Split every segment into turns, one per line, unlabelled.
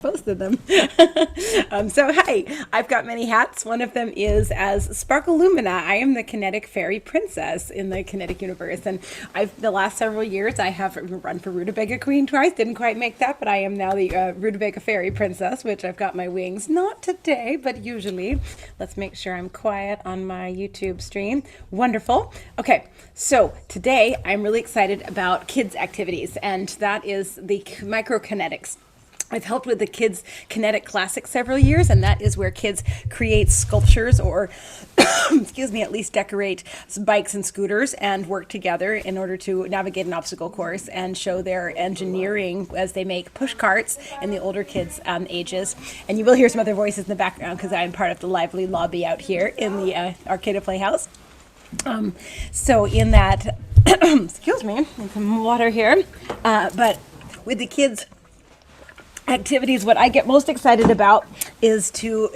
posted them. So hi, I've got many hats. One of them is as Sparkalumina. I am the Kinetic Fairy Princess in the Kinetic universe, and the last several years I have run for Rutabaga Queen twice. Didn't quite make that, but I am now the Rutabaga Fairy Princess, which I've got my wings. Not today, but usually. Let's make sure I'm quiet on my YouTube stream. Wonderful. Okay, so today I'm really excited about kids' activities, and that is the microkinetics. I've helped with the Kids Kinetic Classic several years, and that is where kids create sculptures or, excuse me, at least decorate bikes and scooters and work together in order to navigate an obstacle course and show their engineering as they make push carts in the older kids' ages. And you will hear some other voices in the background because I'm part of the lively lobby out here in the Arcade Playhouse. So in that, excuse me, some water here, but with the kids' activities, what I get most excited about is to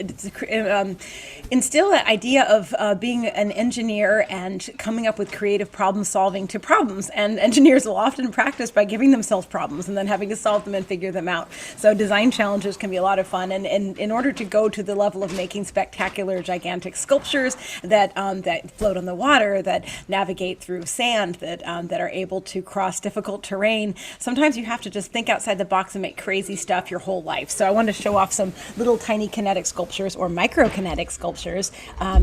instill that idea of being an engineer and coming up with creative problem solving to problems. And engineers will often practice by giving themselves problems and then having to solve them and figure them out. So design challenges can be a lot of fun. And in order to go to the level of making spectacular, gigantic sculptures that float on the water, that navigate through sand, that are able to cross difficult terrain, sometimes you have to just think outside the box and make crazy stuff your whole life. So I wanted to show off some little tiny kinetic sculptures or microkinetic sculptures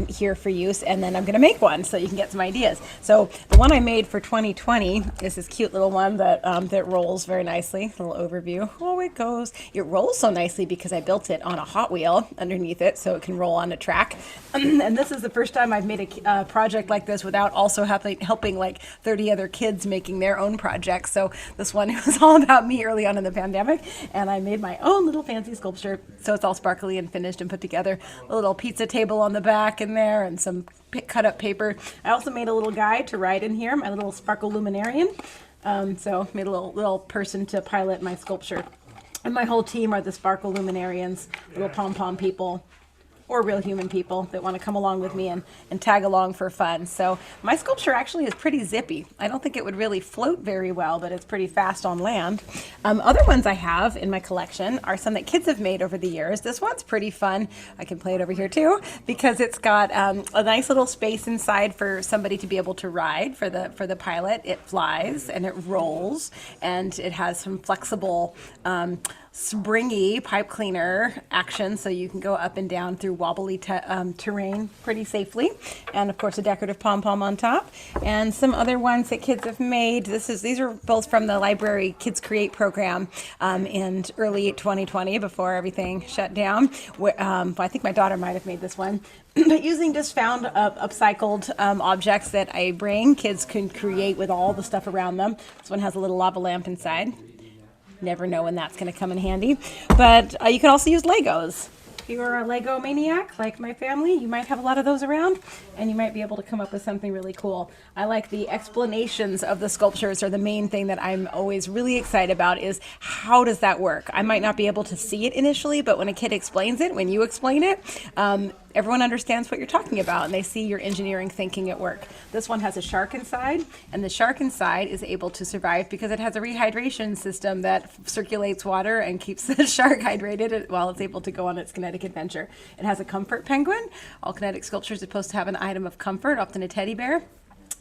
here for use, and then I'm going to make one so you can get some ideas. So the one I made for 2020 is this cute little one that rolls very nicely. A little overview. Oh, it goes. It rolls so nicely because I built it on a Hot Wheel underneath it so it can roll on a track. And this is the first time I've made a project like this without also helping like 30 other kids making their own projects. So this one was all about me early on in the pandemic, and I made my own little fancy sculpture. So it's all sparkly and finished and put together. A little pizza table on the back in there and some cut up paper. I also made a little guy to ride in here, my little sparkle luminarian. So made a little person to pilot my sculpture. And my whole team are the sparkle luminarians, little pom-pom people, or real human people that want to come along with me and tag along for fun. So my sculpture actually is pretty zippy. I don't think it would really float very well, but it's pretty fast on land. Other ones I have in my collection are some that kids have made over the years. This one's pretty fun. I can play it over here too because it's got a nice little space inside for somebody to be able to ride for the pilot. It flies and it rolls, and it has some flexible springy pipe cleaner action, so you can go up and down through wobbly terrain pretty safely. And of course a decorative pom-pom on top, and some other ones that kids have made. These are both from the library Kids Create program in early 2020 before everything shut down. I think my daughter might have made this one. But using just found upcycled objects that I bring, kids can create with all the stuff around them. This one has a little lava lamp inside. Never know when that's going to come in handy. But you can also use Legos. If you are a Lego maniac like my family, you might have a lot of those around, and you might be able to come up with something really cool. I like the explanations of the sculptures are the main thing that I'm always really excited about, is how does that work? I might not be able to see it initially, but when a kid explains it, when you explain it, everyone understands what you're talking about, and they see your engineering thinking at work. This one has a shark inside, and the shark inside is able to survive because it has a rehydration system that circulates water and keeps the shark hydrated while it's able to go on its kinetic adventure. It has a comfort penguin. All kinetic sculptures are supposed to have an item of comfort, often a teddy bear.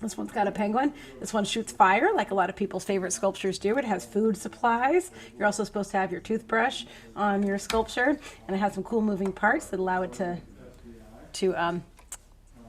This one's got a penguin. This one shoots fire, like a lot of people's favorite sculptures do. It has food supplies. You're also supposed to have your toothbrush on your sculpture, and it has some cool moving parts that allow it to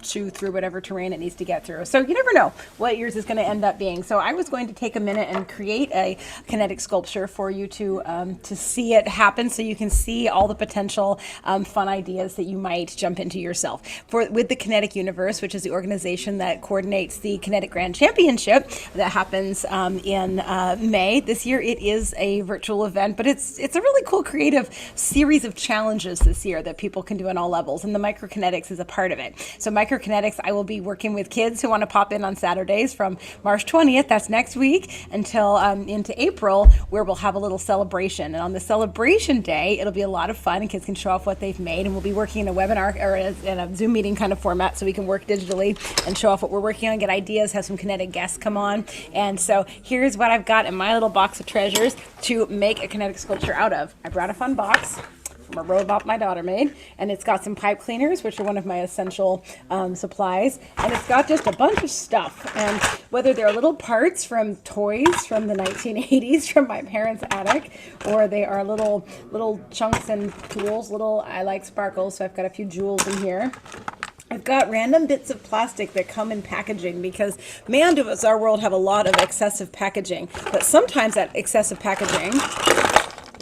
chew through whatever terrain it needs to get through. So you never know what yours is going to end up being. So I was going to take a minute and create a kinetic sculpture for you to see it happen, so you can see all the potential fun ideas that you might jump into yourself. With the Kinetic Universe, which is the organization that coordinates the Kinetic Grand Championship that happens in May. This year it is a virtual event, but it's a really cool creative series of challenges this year that people can do on all levels, and the microkinetics is a part of it. So microkinetics Microkinetics, I will be working with kids who want to pop in on Saturdays from March 20th, that's next week, until into April, where we'll have a little celebration. And on the celebration day, it'll be a lot of fun, and kids can show off what they've made. And we'll be working in a webinar or in a Zoom meeting kind of format, so we can work digitally and show off what we're working on, get ideas, have some Kinetic guests come on. And so here's what I've got in my little box of treasures to make a Kinetic sculpture out of. I brought a fun box from a robot my daughter made, and it's got some pipe cleaners, which are one of my essential supplies, and it's got just a bunch of stuff. And whether they're little parts from toys from the 1980s from my parents' attic, or they are little chunks and tools, I like sparkles, so I've got a few jewels in here. I've got random bits of plastic that come in packaging, because man, does our world have a lot of excessive packaging. But sometimes that excessive packaging,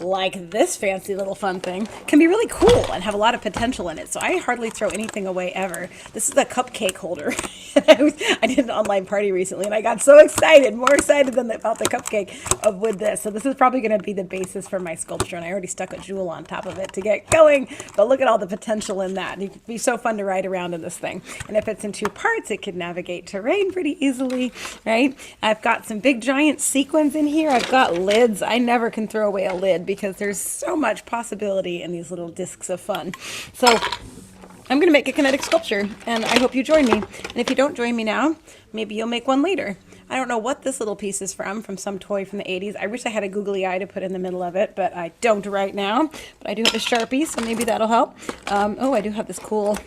like this fancy little fun thing, can be really cool and have a lot of potential in it. So I hardly throw anything away ever. This is a cupcake holder. I did an online party recently, and I got so excited, more excited than about the cupcake with this. So this is probably going to be the basis for my sculpture, and I already stuck a jewel on top of it to get going. But look at all the potential in that. It could be so fun to ride around in this thing. And if it's in two parts, it could navigate terrain pretty easily, right? I've got some big giant sequins in here. I've got lids. I never can throw away a lid, because there's so much possibility in these little discs of fun. So I'm going to make a Kinetic sculpture, and I hope you join me. And if you don't join me now, maybe you'll make one later. I don't know what this little piece is from some toy from the 80s. I wish I had a googly eye to put in the middle of it, but I don't right now. But I do have a Sharpie, so maybe that'll help. Oh, I do have this cool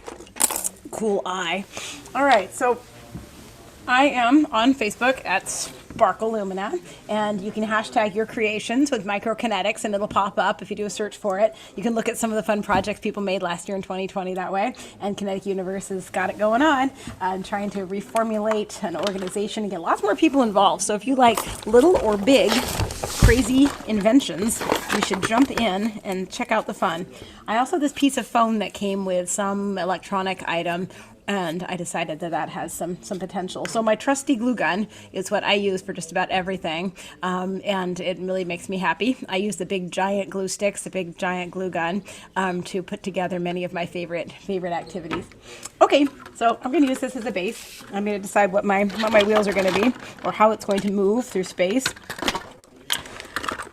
eye. All right, so I am on Facebook at Sparkle Lumina, and you can hashtag your creations with Microkinetics, and it'll pop up if you do a search for it. You can look at some of the fun projects people made last year in 2020 that way, and Kinetic Universe has got it going on, trying to reformulate an organization and get lots more people involved. So if you like little or big crazy inventions, you should jump in and check out the fun. I also have this piece of foam that came with some electronic item, and I decided that that has some potential. So my trusty glue gun is what I use for just about everything, and it really makes me happy. I use the big giant glue sticks, the big giant glue gun, to put together many of my favorite activities. Okay, so I'm going to use this as a base. I'm going to decide what my wheels are going to be, or how it's going to move through space.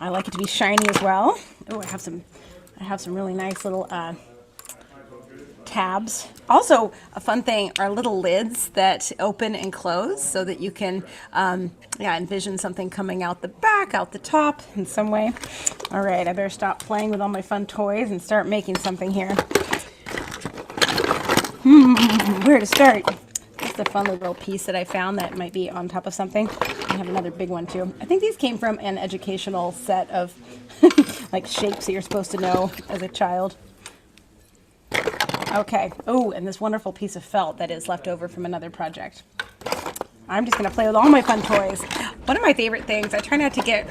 I like it to be shiny as well. Oh, I have some really nice little tabs. Also, a fun thing are little lids that open and close, so that you can envision something coming out the back, out the top in some way. All right, I better stop playing with all my fun toys and start making something here. Where to start? Just a fun little piece that I found that might be on top of something. I have another big one too. I think these came from an educational set of like shapes that you're supposed to know as a child. Okay. Oh, and this wonderful piece of felt that is left over from another project. I'm just going to play with all my fun toys. One of my favorite things, I try not to get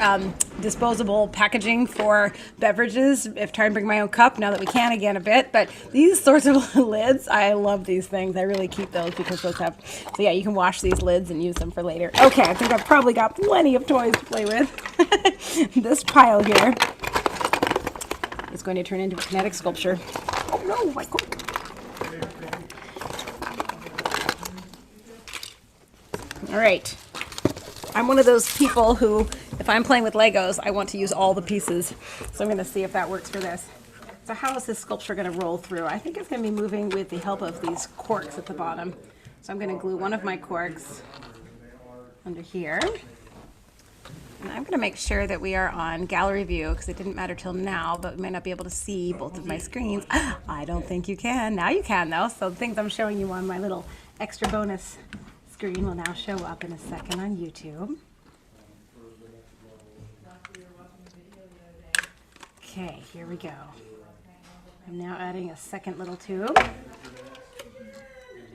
disposable packaging for beverages, if trying to bring my own cup now that we can again a bit, but these sorts of lids, I love these things. I really keep those because those have, so yeah, you can wash these lids and use them for later. Okay, I think I've probably got plenty of toys to play with. This pile here is going to turn into a Kinetic sculpture. Oh no, my God. All right, I'm one of those people who, if I'm playing with Legos, I want to use all the pieces. So I'm going to see if that works for this. So how is this sculpture going to roll through? I think it's going to be moving with the help of these corks at the bottom. So I'm going to glue one of my corks under here. And I'm going to make sure that we are on gallery view, because it didn't matter till now, but we might not be able to see both of my screens. I don't think you can. Now you can, though. So the things I'm showing you on my little extra bonus screen will now show up in a second on YouTube. Okay, here we go. I'm now adding a second little tube.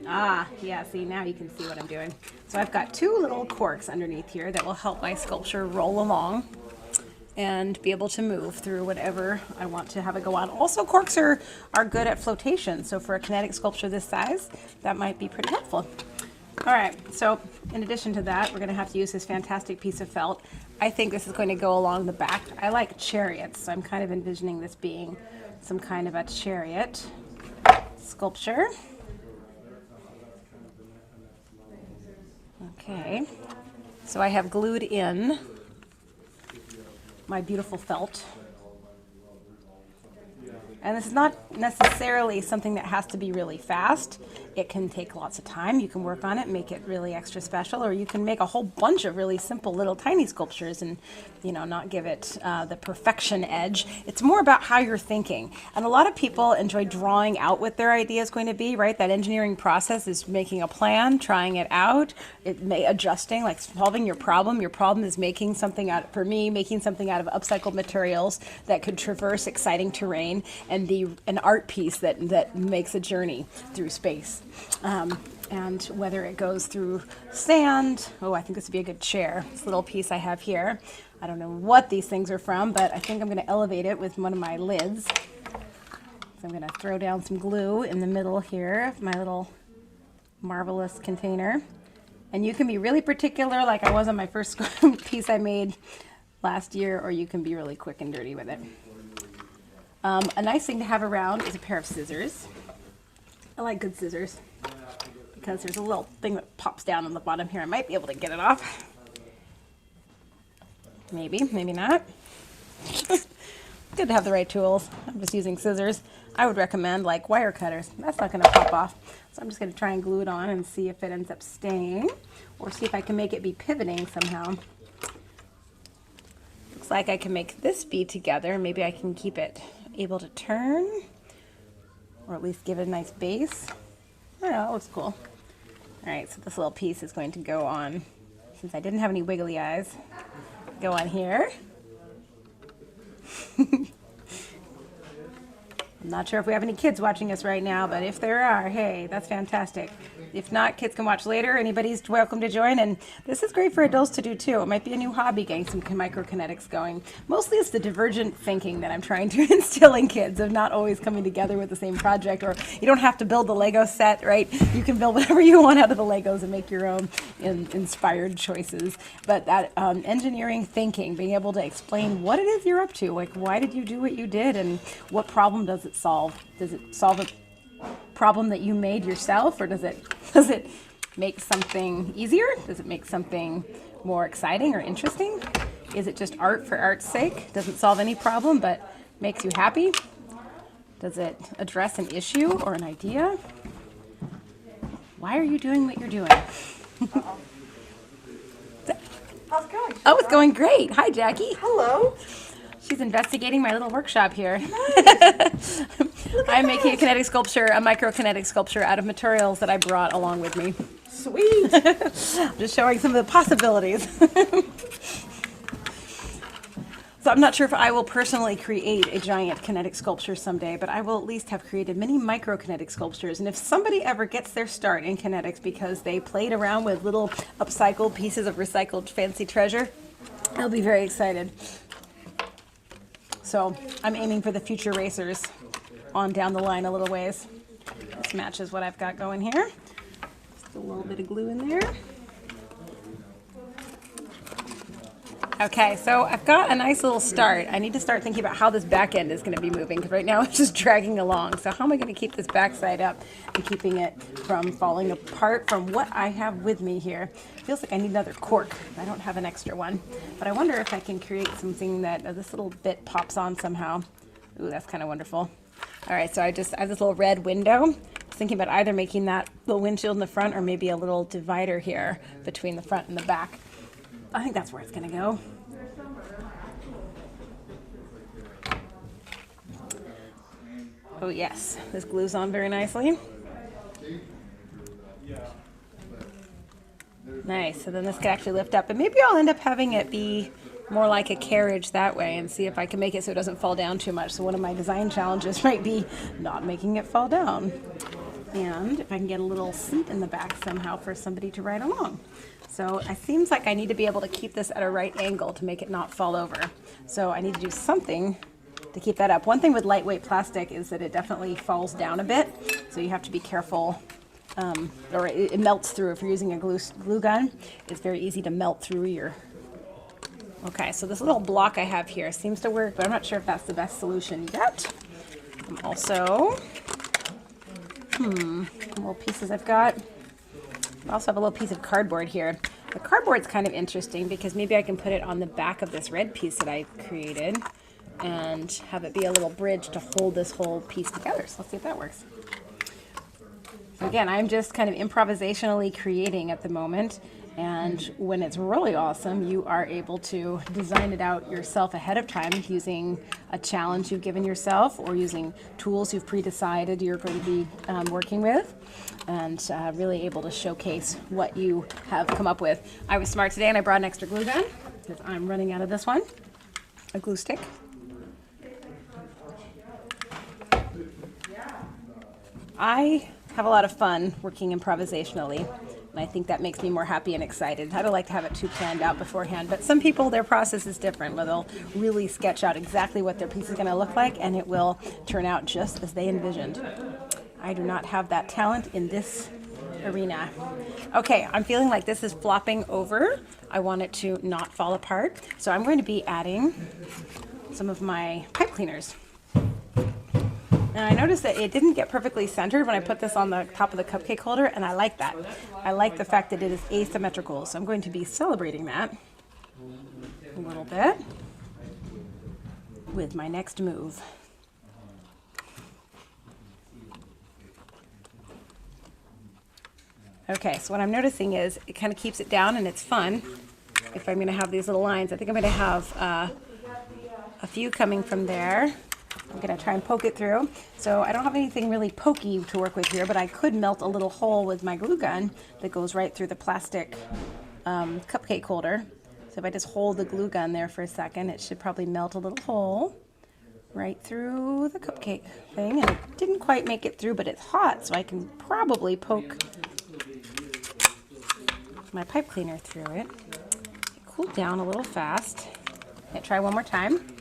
Yeah, see, now you can see what I'm doing. So I've got two little corks underneath here that will help my sculpture roll along and be able to move through whatever I want to have it go on. Also, corks are good at flotation, so for a Kinetic sculpture this size, that might be pretty helpful. All right, so in addition to that, we're going to have to use this fantastic piece of felt. I think this is going to go along the back. I like chariots, so I'm kind of envisioning this being some kind of a chariot sculpture. Okay, so I have glued in my beautiful felt. And this is not necessarily something that has to be really fast. It can take lots of time. You can work on it, make it really extra special, or you can make a whole bunch of really simple little tiny sculptures and, you know, not give it the perfection edge. It's more about how you're thinking. And a lot of people enjoy drawing out what their idea is going to be, right? That engineering process is making a plan, trying it out, adjusting, like solving your problem. Your problem is making something out, for me, making something out of upcycled materials that could traverse exciting terrain and be an art piece that makes a journey through space. And whether it goes through sand, oh, I think this would be a good chair. This little piece I have here. I don't know what these things are from, but I think I'm going to elevate it with one of my lids. So I'm going to throw down some glue in the middle here of my little marvelous container. And you can be really particular, like I was on my first piece I made last year, or you can be really quick and dirty with it. A nice thing to have around is a pair of scissors. I like good scissors because there's a little thing that pops down on the bottom here. I might be able to get it off. Maybe, maybe not. Good to have the right tools. I'm just using scissors. I would recommend like wire cutters. That's not going to pop off. So I'm just going to try and glue it on and see if it ends up staying, or see if I can make it be pivoting somehow. Looks like I can make this be together. Maybe I can keep it able to turn, or at least give it a nice base. I don't know, it looks cool. All right, so this little piece is going to go on, since I didn't have any wiggly eyes, go on here. I'm not sure if we have any kids watching us right now, but if there are, hey, that's fantastic. If not, kids can watch later. Anybody's welcome to join, and this is great for adults to do too. It might be a new hobby, getting some microkinetics going. Mostly it's the divergent thinking that I'm trying to instill in kids, of not always coming together with the same project, or you don't have to build the Lego set, right? You can build whatever you want out of the Legos and make your own inspired choices. But that engineering thinking, being able to explain what it is you're up to, like why did you do what you did, and what problem does it solve? Does it solve a problem that you made yourself, or does it make something easier? Does it make something more exciting or interesting? Is it just art for art's sake? Doesn't solve any problem but makes you happy? Does it address an issue or an idea? Why are you doing what you're doing?
How's it going?
Oh, it's going great. Hi, Jackie.
Hello.
She's investigating my little workshop here.
Nice.
I'm making a kinetic sculpture, a microkinetic sculpture out of materials that I brought along with me.
Sweet.
Just showing some of the possibilities. So I'm not sure if I will personally create a giant kinetic sculpture someday, but I will at least have created many microkinetic sculptures. And if somebody ever gets their start in kinetics because they played around with little upcycled pieces of recycled fancy treasure, I'll be very excited. So I'm aiming for the future racers on down the line a little ways. This matches what I've got going here. Just a little bit of glue in there. Okay, so I've got a nice little start. I need to start thinking about how this back end is going to be moving, because right now it's just dragging along. So how am I going to keep this back side up and keeping it from falling apart from what I have with me here? Feels like I need another cork. I don't have an extra one, but I wonder if I can create something that this little bit pops on somehow. Ooh, that's kind of wonderful. All right, so I have this little red window. I was thinking about either making that little windshield in the front, or maybe a little divider here between the front and the back. I think that's where it's going to go. Oh yes, this glues on very nicely. Nice, so then this could actually lift up, and maybe I'll end up having it be more like a carriage that way, and see if I can make it so it doesn't fall down too much. So one of my design challenges might be not making it fall down. And if I can get a little seat in the back somehow for somebody to ride along. So it seems like I need to be able to keep this at a right angle to make it not fall over. So I need to do something to keep that up. One thing with lightweight plastic is that it definitely falls down a bit. So you have to be careful, or it melts through. If you're using a glue gun, it's very easy to melt through your... Okay, so this little block I have here seems to work, but I'm not sure if that's the best solution yet. I'm also... little pieces I've got. I also have a little piece of cardboard here. The cardboard's kind of interesting because maybe I can put it on the back of this red piece that I created and have it be a little bridge to hold this whole piece together. So let's see if that works. So again, I'm just kind of improvisationally creating at the moment. And when it's really awesome, you are able to design it out yourself ahead of time using a challenge you've given yourself or using tools you've pre-decided you're going to be working with, and really able to showcase what you have come up with. I was smart today and I brought an extra glue gun because I'm running out of this one, a glue stick. I have a lot of fun working improvisationally. And I think that makes me more happy and excited. I don't like to have it too planned out beforehand, but some people, their process is different, where they'll really sketch out exactly what their piece is going to look like, and it will turn out just as they envisioned. I do not have that talent in this arena. Okay, I'm feeling like this is flopping over. I want it to not fall apart, so I'm going to be adding some of my pipe cleaners. And I noticed that it didn't get perfectly centered when I put this on the top of the cupcake holder, and I like that. I like the fact that it is asymmetrical, so I'm going to be celebrating that a little bit with my next move. Okay, so what I'm noticing is it kind of keeps it down and it's fun if I'm going to have these little lines. I think I'm going to have a few coming from there. I'm going to try and poke it through. So I don't have anything really pokey to work with here, but I could melt a little hole with my glue gun that goes right through the plastic cupcake holder. So if I just hold the glue gun there for a second, it should probably melt a little hole right through the cupcake thing. And it didn't quite make it through, but it's hot, so I can probably poke my pipe cleaner through it. It cooled down a little fast. Okay, try one more time.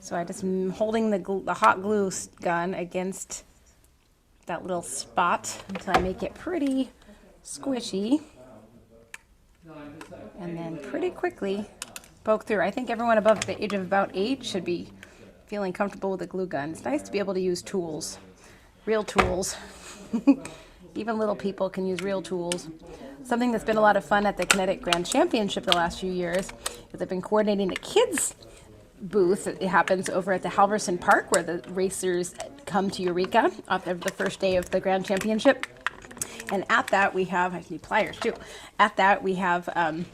So I just am holding the hot glue gun against that little spot until I make it pretty squishy. And then pretty quickly poke through. I think everyone above the age of about 8 should be feeling comfortable with a glue gun. It's nice to be able to use tools, real tools. Even little people can use real tools. Something that's been a lot of fun at the Kinetic Grand Championship the last few years is I've been coordinating a kids booth. It happens over at the Halverson Park where the racers come to Eureka after the first day of the Grand Championship. And at that we have, I need pliers too, at that we have a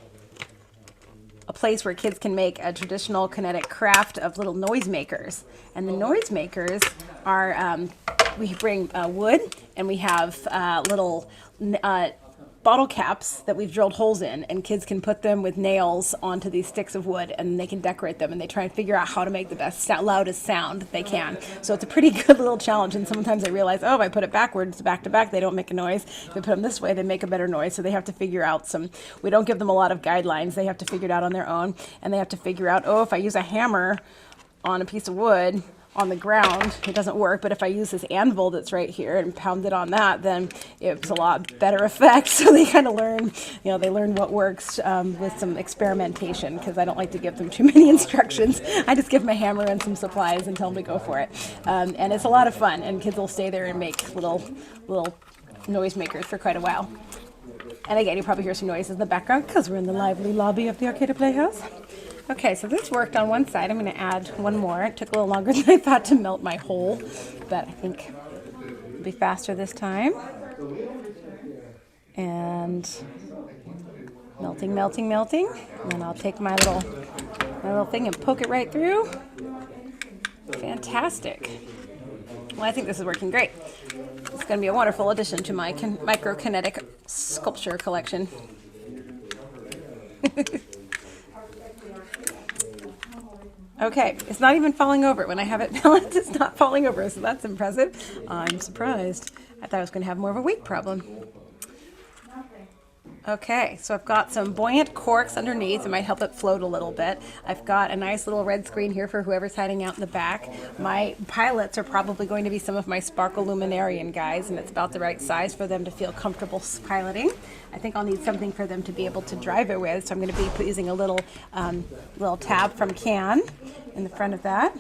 place where kids can make a traditional Kinetic craft of little noisemakers. And the noisemakers are, we bring wood and we have little bottle caps that we've drilled holes in, and kids can put them with nails onto these sticks of wood and they can decorate them, and they try and figure out how to make the best loudest sound they can. So it's a pretty good little challenge, and sometimes I realize, oh, if I put it backwards back to back, they don't make a noise. If I put them this way, they make a better noise. So they have to figure out we don't give them a lot of guidelines. They have to figure it out on their own, and they have to figure out, oh, if I use a hammer on a piece of wood on the ground, it doesn't work, but if I use this anvil that's right here and pound it on that, then it's a lot better effect. So they kind of learn, they learn what works with some experimentation, because I don't like to give them too many instructions. I just give them a hammer and some supplies and tell them to go for it. And it's a lot of fun, and kids will stay there and make little noisemakers for quite a while. And again, you probably hear some noises in the background because we're in the lively lobby of the Arcade Playhouse. Okay, so this worked on one side. I'm going to add one more. It took a little longer than I thought to melt my hole, but I think it'll be faster this time. And melting, melting, melting. And then I'll take my little thing and poke it right through. Fantastic. Well, I think this is working great. It's going to be a wonderful addition to my micro kinetic sculpture collection. Okay, it's not even falling over. When I have it balanced, it's not falling over, so that's impressive. I'm surprised. I thought I was going to have more of a weight problem. Okay, so I've got some buoyant corks underneath. It might help it float a little bit. I've got a nice little red screen here for whoever's hiding out in the back. My pilots are probably going to be some of my Sparkle Luminarian guys, and it's about the right size for them to feel comfortable piloting. I think I'll need something for them to be able to drive it with, so I'm going to be using a little tab from Can in the front of that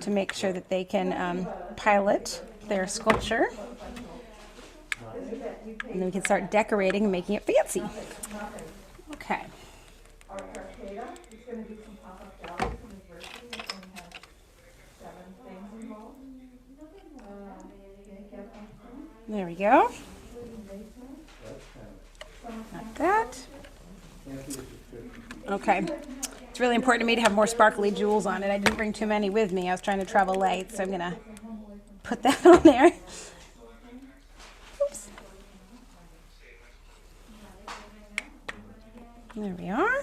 to make sure that they can pilot their sculpture. And then we can start decorating and making it fancy. Okay. There we go. Got that. Okay. It's really important to me to have more sparkly jewels on it. I didn't bring too many with me. I was trying to travel light, so I'm going to put that on there. Oops. There we are.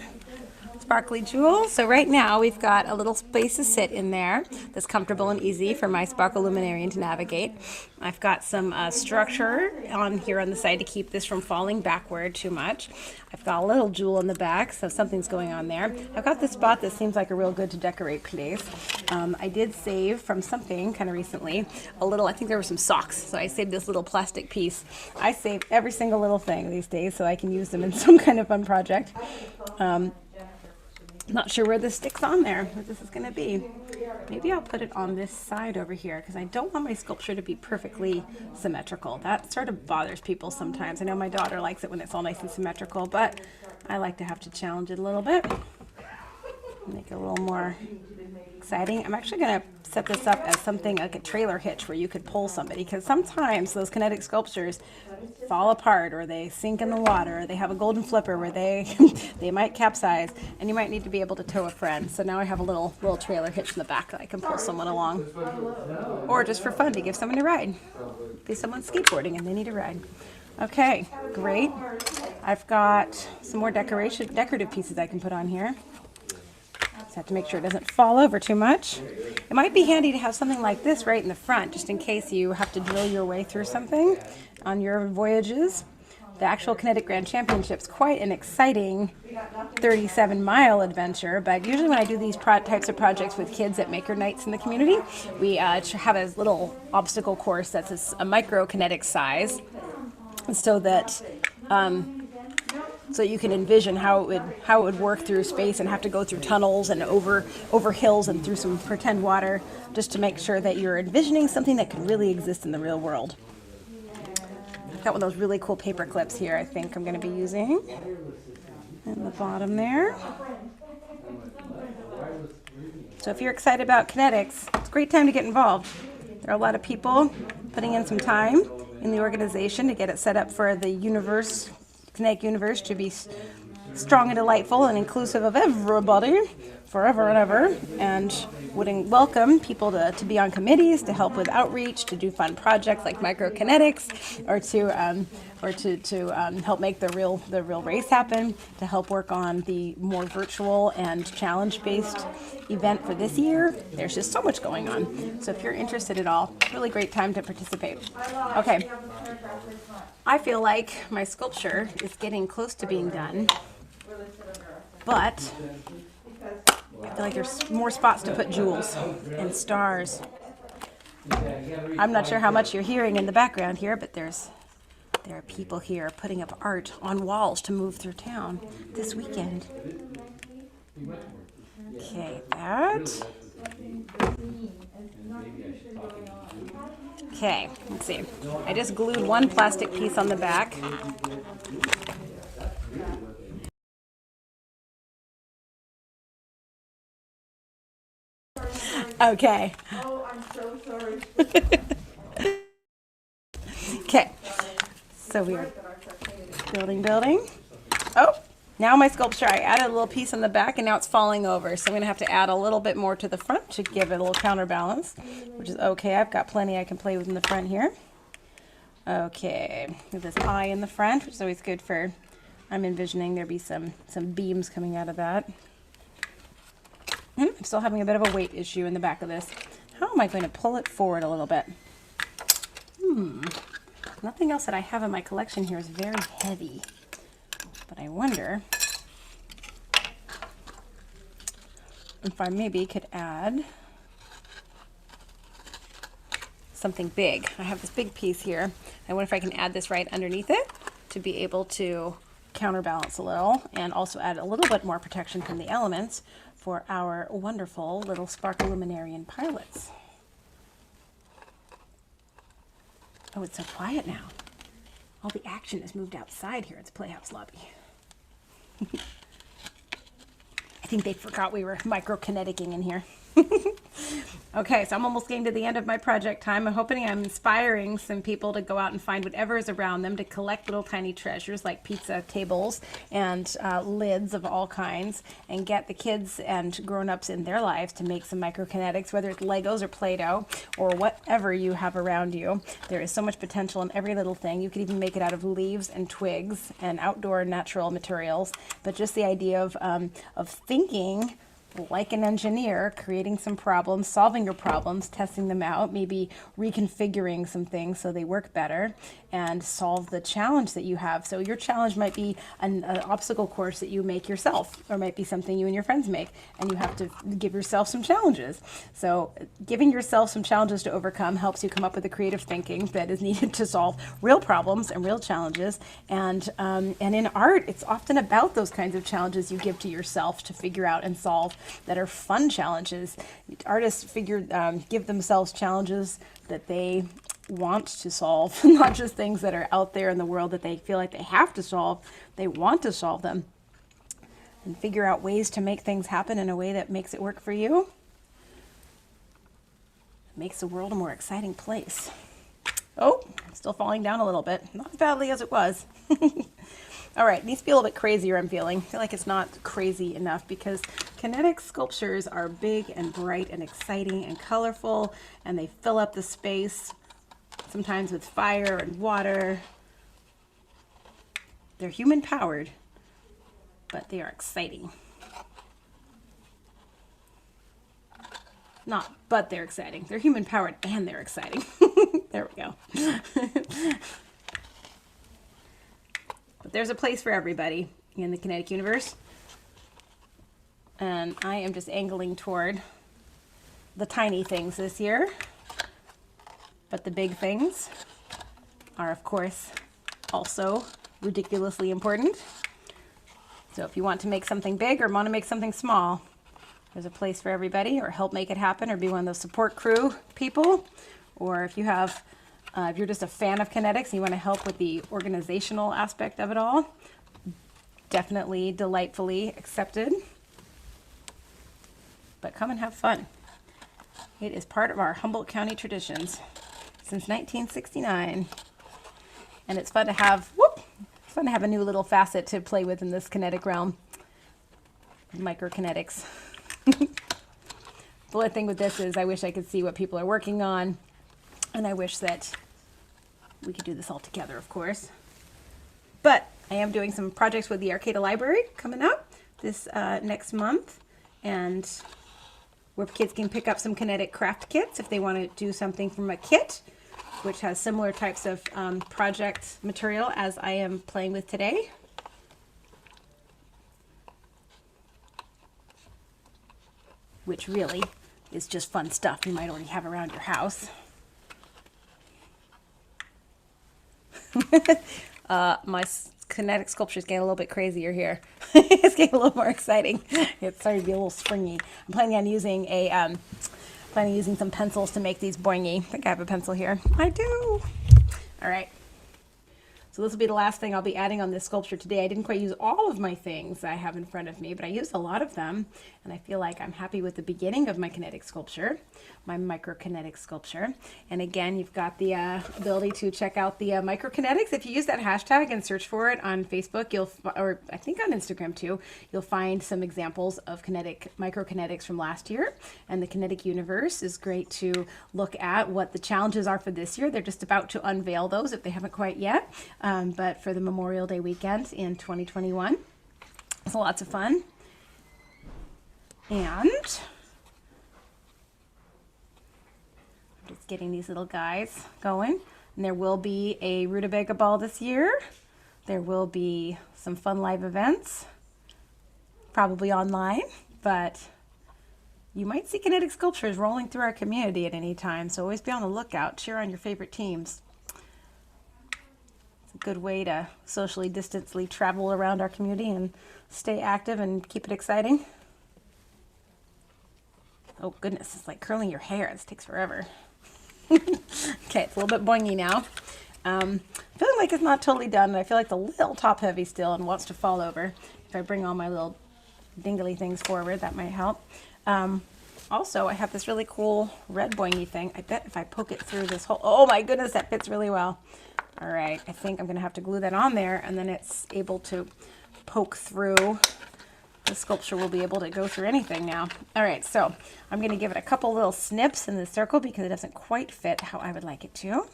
Sparkly jewels. So right now we've got a little space to sit in there that's comfortable and easy for my sparkle luminarian to navigate. I've got some structure on here on the side to keep this from falling backward too much. I've got a little jewel in the back, so something's going on there. I've got this spot that seems like a real good to decorate place. I did save from something kind of recently a little, I think there were some socks, so I saved this little plastic piece. I save every single little thing these days so I can use them in some kind of fun project. Not sure where this sticks on there, what this is going to be. Maybe I'll put it on this side over here because I don't want my sculpture to be perfectly symmetrical. That sort of bothers people sometimes. I know my daughter likes it when it's all nice and symmetrical, but I like to have to challenge it a little bit. Make it a little more exciting. I'm actually going to set this up as something like a trailer hitch where you could pull somebody, because sometimes those kinetic sculptures fall apart or they sink in the water, or they have a golden flipper where they they might capsize and you might need to be able to tow a friend. So now I have a little trailer hitch in the back that I can pull someone along, or just for fun to give someone a ride. If someone's skateboarding and they need a ride. Okay, great. I've got some more decorative pieces I can put on here. Just have to make sure it doesn't fall over too much. It might be handy to have something like this right in the front, just in case you have to drill your way through something on your voyages. The actual Kinetic Grand Championship's quite an exciting 37-mile adventure, but usually when I do these types of projects with kids at Maker Nights in the community, we have a little obstacle course that's a micro kinetic size, so that so you can envision how it would work through space and have to go through tunnels and over hills and through some pretend water, just to make sure that you're envisioning something that could really exist in the real world. I've got one of those really cool paper clips here I think I'm going to be using in the bottom there. So if you're excited about kinetics, it's a great time to get involved. There are a lot of people putting in some time in the organization to get it set up for the universe, Kinetic universe, to be strong and delightful and inclusive of everybody forever and ever, and would welcome people to be on committees, to help with outreach, to do fun projects like microkinetics, or to help make the real race happen, to help work on the more virtual and challenge-based event for this year. There's just so much going on. So if you're interested at all, really great time to participate. Okay. I feel like my sculpture is getting close to being done, but I feel like there's more spots to put jewels and stars. I'm not sure how much you're hearing in the background here, but there are people here putting up art on walls to move through town this weekend. Okay, that. Okay, let's see. I just glued one plastic piece on the back. Okay.
Oh, I'm so sorry.
Okay, so we are building. Oh, now my sculpture, I added a little piece on the back and now it's falling over. So I'm gonna have to add a little bit more to the front to give it a little counterbalance, which is okay. I've got plenty I can play with in the front here. Okay, with this eye in the front, which is always good for, I'm envisioning there be some beams coming out of that. I'm still having a bit of a weight issue in the back of this. How am I going to pull it forward a little bit? Nothing else that I have in my collection here is very heavy, but I wonder if I maybe could add something big. I have this big piece here. I wonder if I can add this right underneath it to be able to counterbalance a little and also add a little bit more protection from the elements for our wonderful little sparkluminarian pilots. Oh, it's so quiet now. All the action is moved outside here. It's Playhouse Lobby. I think they forgot we were microkineticing in here. Okay, so I'm almost getting to the end of my project time. I'm hoping I'm inspiring some people to go out and find whatever is around them to collect little tiny treasures like pizza tables and lids of all kinds, and get the kids and grown-ups in their lives to make some microkinetics, whether it's Legos or Play-Doh or whatever you have around you. There is so much potential in every little thing. You could even make it out of leaves and twigs and outdoor natural materials, but just the idea of thinking like an engineer, creating some problems, solving your problems, testing them out, maybe reconfiguring some things so they work better, and solve the challenge that you have. So your challenge might be an obstacle course that you make yourself, or might be something you and your friends make, and you have to give yourself some challenges. So giving yourself some challenges to overcome helps you come up with the creative thinking that is needed to solve real problems and real challenges. And in art, it's often about those kinds of challenges you give to yourself to figure out and solve, that are fun challenges. Artists give themselves challenges that they want to solve, not just things that are out there in the world that they feel like they have to solve. They want to solve them and figure out ways to make things happen in a way that makes it work for you. It makes the world a more exciting place. Oh, still falling down a little bit. Not as badly as it was. All right, needs to be a little bit crazier, I'm feeling. I feel like it's not crazy enough because kinetic sculptures are big and bright and exciting and colorful, and they fill up the space, sometimes with fire and water. They're human-powered, but they are exciting. But they're exciting. They're human-powered and they're exciting. There we go. But there's a place for everybody in the kinetic universe. And I am just angling toward the tiny things this year. But the big things are, of course, also ridiculously important. So if you want to make something big or want to make something small, there's a place for everybody, or help make it happen, or be one of those support crew people. Or if you have if you're just a fan of kinetics and you want to help with the organizational aspect of it all, definitely delightfully accepted. But come and have fun. It is part of our Humboldt County traditions since 1969. And it's fun to have, a new little facet to play with in this kinetic realm. Microkinetics. The only thing with this is I wish I could see what people are working on. And I wish that we could do this all together, of course. But I am doing some projects with the Arcata Library coming up this next month, and where kids can pick up some kinetic craft kits if they want to do something from a kit, which has similar types of project material as I am playing with today. Which really is just fun stuff you might already have around your house. My kinetic sculpture is getting a little bit crazier here. It's getting a little more exciting. It's starting to be a little springy. I'm planning on using some pencils to make these boingy. I think I have a pencil here. I do. All right. So this will be the last thing I'll be adding on this sculpture today. I didn't quite use all of my things I have in front of me, but I used a lot of them, and I feel like I'm happy with the beginning of my kinetic sculpture, my microkinetic sculpture. And again, you've got the ability to check out the microkinetics. If you use that hashtag and search for it on Facebook, or I think on Instagram too, you'll find some examples of microkinetics from last year. And the kinetic universe is great to look at what the challenges are for this year. They're just about to unveil those if they haven't quite yet. But for the Memorial Day weekend in 2021. It's lots of fun. And I'm just getting these little guys going. And there will be a rutabaga ball this year. There will be some fun live events, probably online, but you might see kinetic sculptures rolling through our community at any time. So always be on the lookout. Cheer on your favorite teams. Good way to socially distantly travel around our community and stay active and keep it exciting. Oh goodness, it's like curling your hair. This takes forever. Okay, it's a little bit boingy now. Feeling like it's not totally done, and I feel like it's a little top heavy still and wants to fall over. If I bring all my little dingly things forward, that might help. Also, I have this really cool red boingy thing. I bet if I poke it through this hole, oh my goodness, that fits really well. All right, I think I'm gonna have to glue that on there, and then it's able to poke through. The sculpture will be able to go through anything now. All right, so I'm gonna give it a couple little snips in the circle because it doesn't quite fit how I would like it to.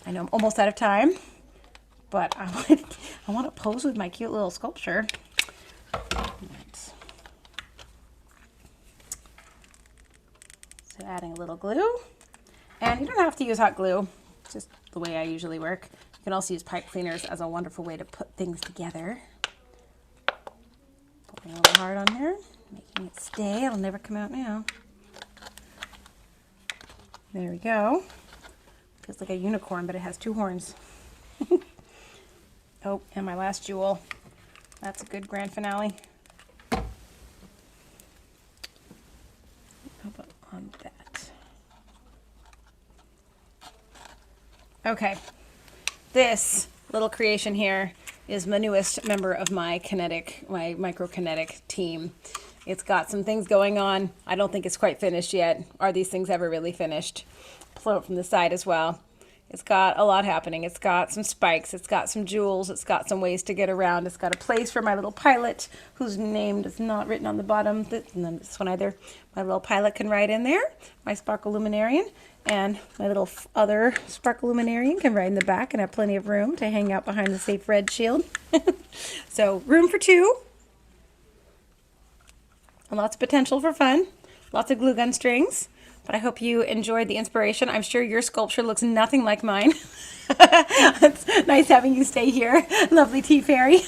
I know I'm almost out of time, but I want to pose with my cute little sculpture. Right. So adding a little glue, and you don't have to use hot glue, just the way I usually work. You can also use pipe cleaners as a wonderful way to put things together. Putting a little hard on there, making it stay. It'll never come out now. There we go. Feels like a unicorn, but it has two horns. Oh, and my last jewel. That's a good grand finale. How about on that? Okay, this little creation here is my newest member of my microkinetic team. It's got some things going on. I don't think it's quite finished yet. Are these things ever really finished? Pull it from the side as well. It's got a lot happening. It's got some spikes. It's got some jewels. It's got some ways to get around. It's got a place for my little pilot, whose name is not written on the bottom. And then this one either. My little pilot can ride in there. My sparkle luminarian. And my little other sparkle luminarian can ride in the back and have plenty of room to hang out behind the safe red shield. So room for two. And lots of potential for fun. Lots of glue gun strings. But I hope you enjoyed the inspiration. I'm sure your sculpture looks nothing like mine. It's nice having you stay here, lovely tea fairy.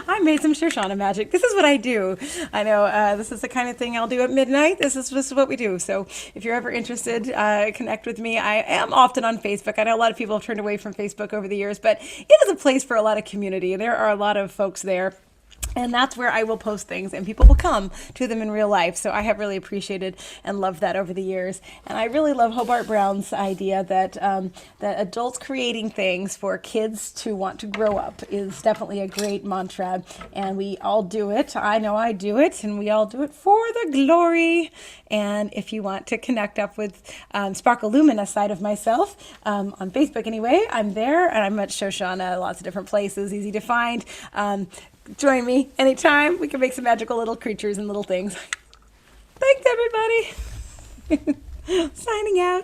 I made some Shoshana magic. This is what I do. I know this is the kind of thing I'll do at midnight. This is what we do. So if you're ever interested, connect with me. I am often on Facebook. I know a lot of people have turned away from Facebook over the years, but it is a place for a lot of community. There are a lot of folks there. And that's where I will post things and people will come to them in real life. So I have really appreciated and loved that over the years. And I really love Hobart Brown's idea that that adults creating things for kids to want to grow up is definitely a great mantra. And we all do it. I know I do it. And we all do it for the glory. And if you want to connect up with Sparkle Lumina side of myself, on Facebook anyway, I'm there. And I'm at Shoshana, lots of different places, easy to find. Join me anytime. We can make some magical little creatures and little things. Thanks, everybody. Signing out.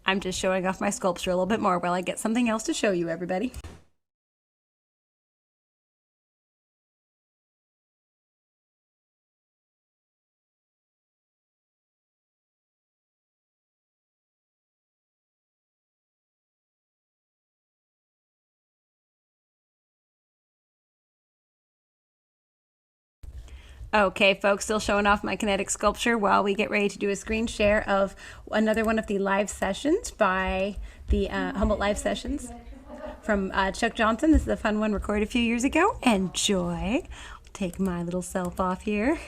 I'm just showing off my sculpture a little bit more while I get something else to show you, everybody. Okay, folks, still showing off my kinetic sculpture while we get ready to do a screen share of another one of the live sessions by the Humboldt Live Sessions from Chuck Johnson. This is a fun one recorded a few years ago. Enjoy. I'll take my little self off here.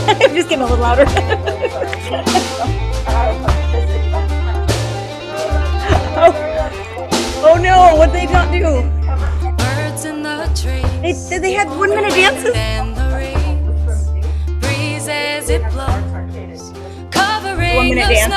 I'm just getting a little louder. they don't do?
Birds in the trees.
They had 1 minute dances?
And the rain. Breeze as it blows. Covering
1 minute
the
dances